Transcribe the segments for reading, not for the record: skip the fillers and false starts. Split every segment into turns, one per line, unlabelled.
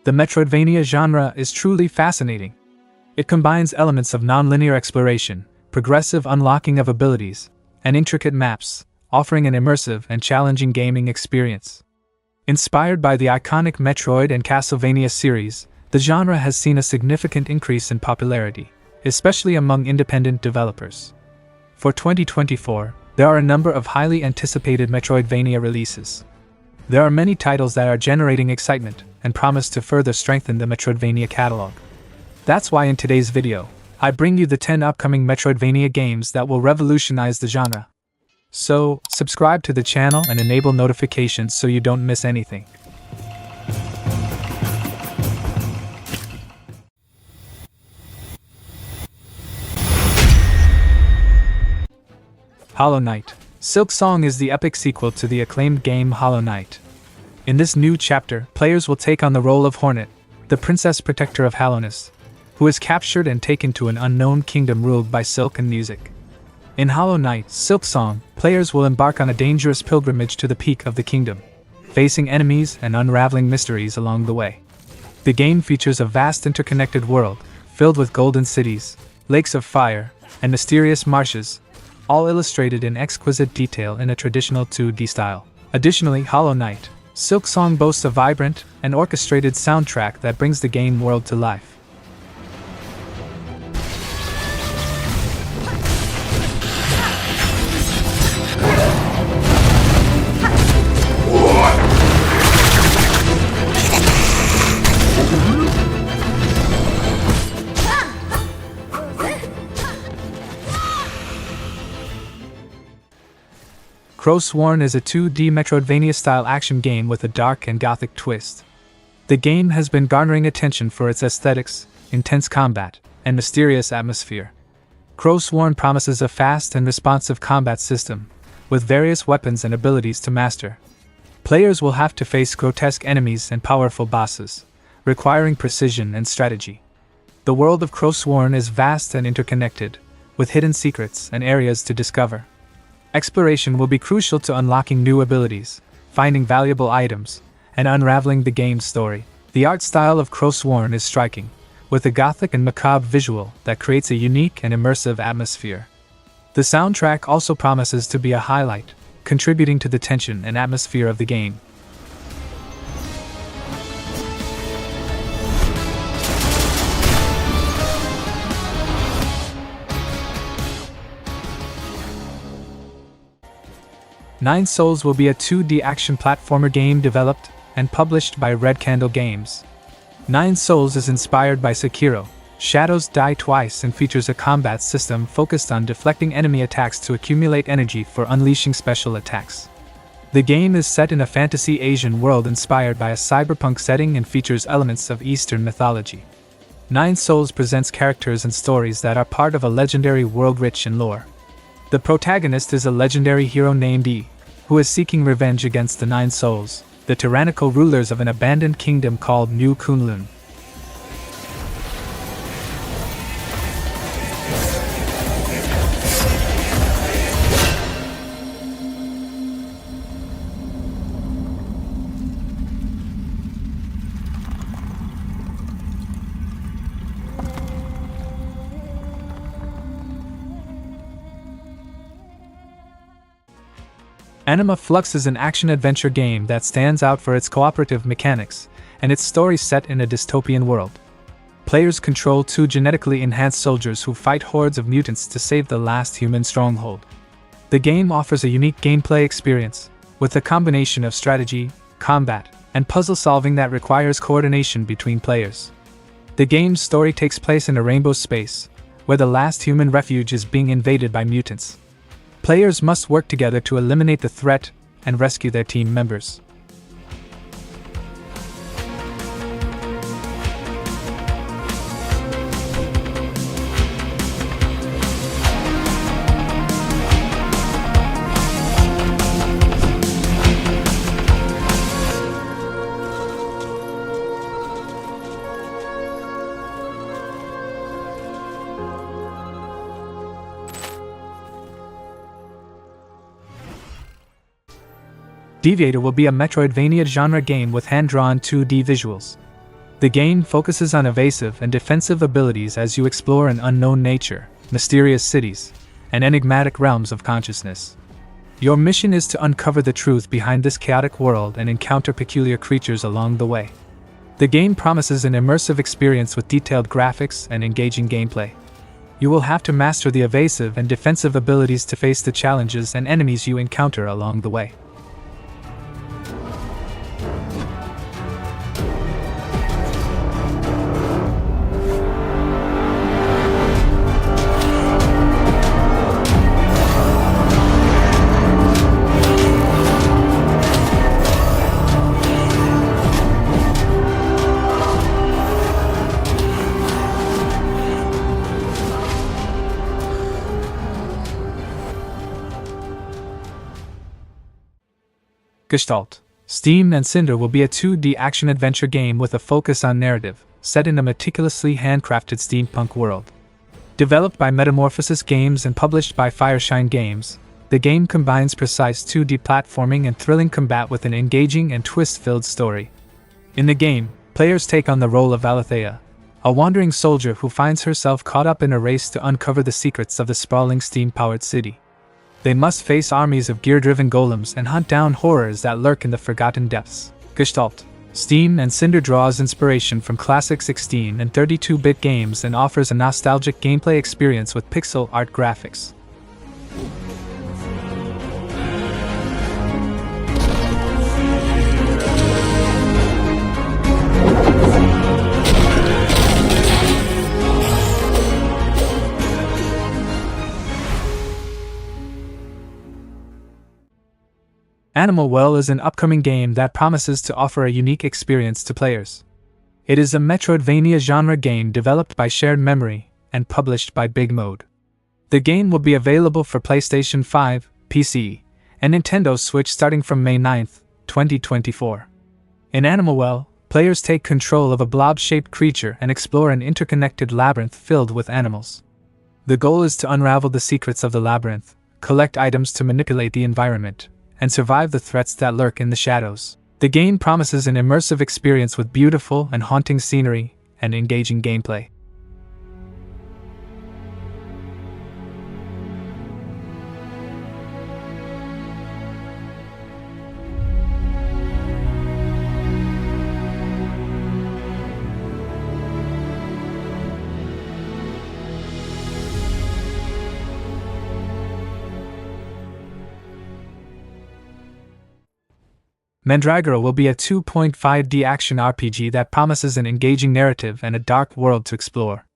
The Metroidvania genre is truly fascinating. It combines elements of non-linear exploration, progressive unlocking of abilities, and intricate maps, offering an immersive and challenging gaming experience. Inspired by the iconic Metroid and Castlevania series, the genre has seen a significant increase in popularity, especially among independent developers. For 2024, there are a number of highly anticipated Metroidvania releases. There are many titles that are generating excitement and promise to further strengthen the Metroidvania catalog. That's why in today's video, I bring you the 10 upcoming Metroidvania games that will revolutionize the genre. So, subscribe to the channel and enable notifications so you don't miss anything. Hollow Knight. Silksong is the epic sequel to the acclaimed game Hollow Knight. In this new chapter, players will take on the role of Hornet, the princess protector of Hallowness, who is captured and taken to an unknown kingdom ruled by silk and music. In Hollow Knight, Silksong, players will embark on a dangerous pilgrimage to the peak of the kingdom, facing enemies and unraveling mysteries along the way. The game features a vast interconnected world, filled with golden cities, lakes of fire, and mysterious marshes, all illustrated in exquisite detail in a traditional 2D style. Additionally, Hollow Knight, Silksong boasts a vibrant and orchestrated soundtrack that brings the game world to life. Crowsworn is a 2D Metroidvania-style action game with a dark and gothic twist. The game has been garnering attention for its aesthetics, intense combat, and mysterious atmosphere. Crowsworn promises a fast and responsive combat system, with various weapons and abilities to master. Players will have to face grotesque enemies and powerful bosses, requiring precision and strategy. The world of Crowsworn is vast and interconnected, with hidden secrets and areas to discover. Exploration will be crucial to unlocking new abilities, finding valuable items, and unraveling the game's story. The art style of Crowsworn is striking, with a gothic and macabre visual that creates a unique and immersive atmosphere. The soundtrack also promises to be a highlight, contributing to the tension and atmosphere of the game. Nine Souls will be a 2D action platformer game developed and published by Red Candle Games. Nine Souls is inspired by Sekiro, Shadows Die Twice, and features a combat system focused on deflecting enemy attacks to accumulate energy for unleashing special attacks. The game is set in a fantasy Asian world inspired by a cyberpunk setting and features elements of Eastern mythology. Nine Souls presents characters and stories that are part of a legendary world rich in lore. The protagonist is a legendary hero named Yi, who is seeking revenge against the Nine Souls, the tyrannical rulers of an abandoned kingdom called New Kunlun. Anima Flux is an action-adventure game that stands out for its cooperative mechanics, and its story set in a dystopian world. Players control two genetically enhanced soldiers who fight hordes of mutants to save the last human stronghold. The game offers a unique gameplay experience, with a combination of strategy, combat, and puzzle solving that requires coordination between players. The game's story takes place in a rainbow space, where the last human refuge is being invaded by mutants. Players must work together to eliminate the threat and rescue their team members. Deviator will be a Metroidvania genre game with hand-drawn 2D visuals. The game focuses on evasive and defensive abilities as you explore an unknown nature, mysterious cities, and enigmatic realms of consciousness. Your mission is to uncover the truth behind this chaotic world and encounter peculiar creatures along the way. The game promises an immersive experience with detailed graphics and engaging gameplay. You will have to master the evasive and defensive abilities to face the challenges and enemies you encounter along the way. Gestalt, Steam and Cinder will be a 2D action-adventure game with a focus on narrative, set in a meticulously handcrafted steampunk world. Developed by Metamorphosis Games and published by Fireshine Games, the game combines precise 2D platforming and thrilling combat with an engaging and twist-filled story. In the game, players take on the role of Alethea, a wandering soldier who finds herself caught up in a race to uncover the secrets of the sprawling steam-powered city. They must face armies of gear-driven golems and hunt down horrors that lurk in the forgotten depths. Gestalt, Steam and Cinder draws inspiration from classic 16 and 32-bit games and offers a nostalgic gameplay experience with pixel art graphics. Anima Well is an upcoming game that promises to offer a unique experience to players. It is a Metroidvania genre game developed by Shared Memory and published by Big Mode. The game will be available for PlayStation 5, PC, and Nintendo Switch starting from May 9, 2024. In Anima Well, players take control of a blob-shaped creature and explore an interconnected labyrinth filled with animals. The goal is to unravel the secrets of the labyrinth, collect items to manipulate the environment, and survive the threats that lurk in the shadows. The game promises an immersive experience with beautiful and haunting scenery and engaging gameplay. Mandragora will be a 2.5D action RPG that promises an engaging narrative and a dark world to explore.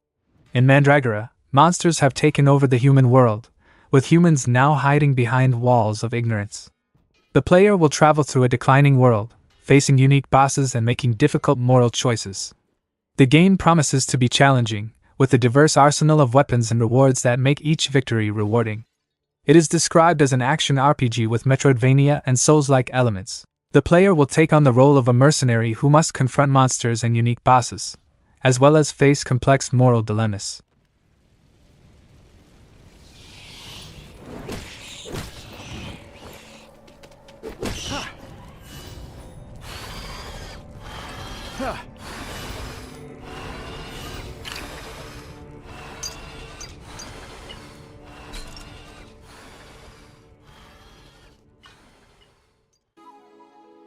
In Mandragora, monsters have taken over the human world, with humans now hiding behind walls of ignorance. The player will travel through a declining world, facing unique bosses and making difficult moral choices. The game promises to be challenging, with a diverse arsenal of weapons and rewards that make each victory rewarding. It is described as an action RPG with Metroidvania and Souls-like elements. The player will take on the role of a mercenary who must confront monsters and unique bosses, as well as face complex moral dilemmas.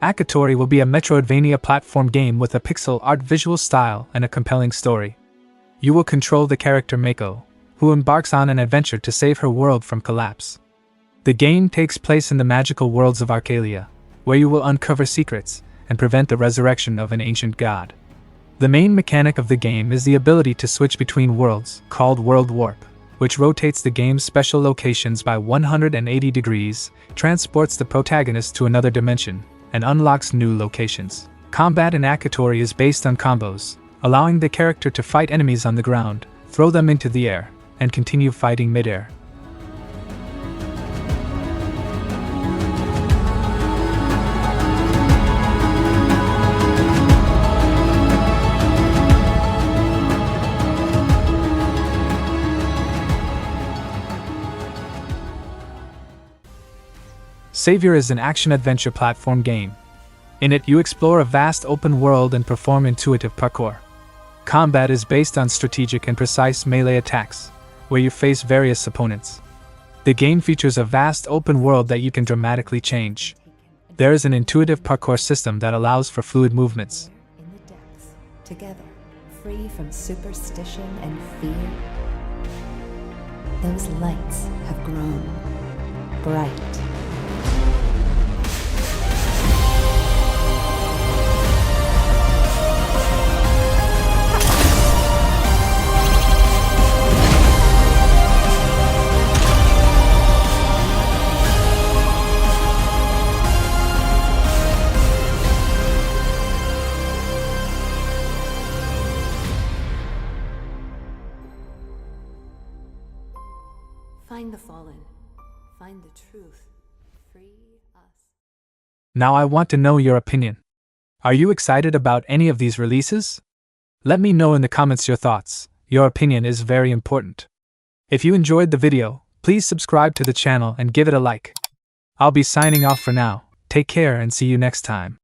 Akatori will be a Metroidvania platform game with a pixel art visual style and a compelling story. You will control the character Mako, who embarks on an adventure to save her world from collapse. The game takes place in the magical worlds of Arcalia, where you will uncover secrets and prevent the resurrection of an ancient god. The main mechanic of the game is the ability to switch between worlds, called World Warp, which rotates the game's special locations by 180 degrees, transports the protagonist to another dimension, and unlocks new locations. Combat in Akatori is based on combos, allowing the character to fight enemies on the ground, throw them into the air, and continue fighting mid-air. Savior is an action-adventure platform game. In it, you explore a vast open world and perform intuitive parkour. Combat is based on strategic and precise melee attacks, where you face various opponents. The game features a vast open world that you can dramatically change. There is an intuitive parkour system that allows for fluid movements.
In the depths, together, free from superstition and fear. Those lights have grown bright. Find the fallen. Find the truth. Free us.
Now I want to know your opinion. Are you excited about any of these releases? Let me know in the comments your thoughts. Your opinion is very important. If you enjoyed the video, please subscribe to the channel and give it a like. I'll be signing off for now. Take care and see you next time.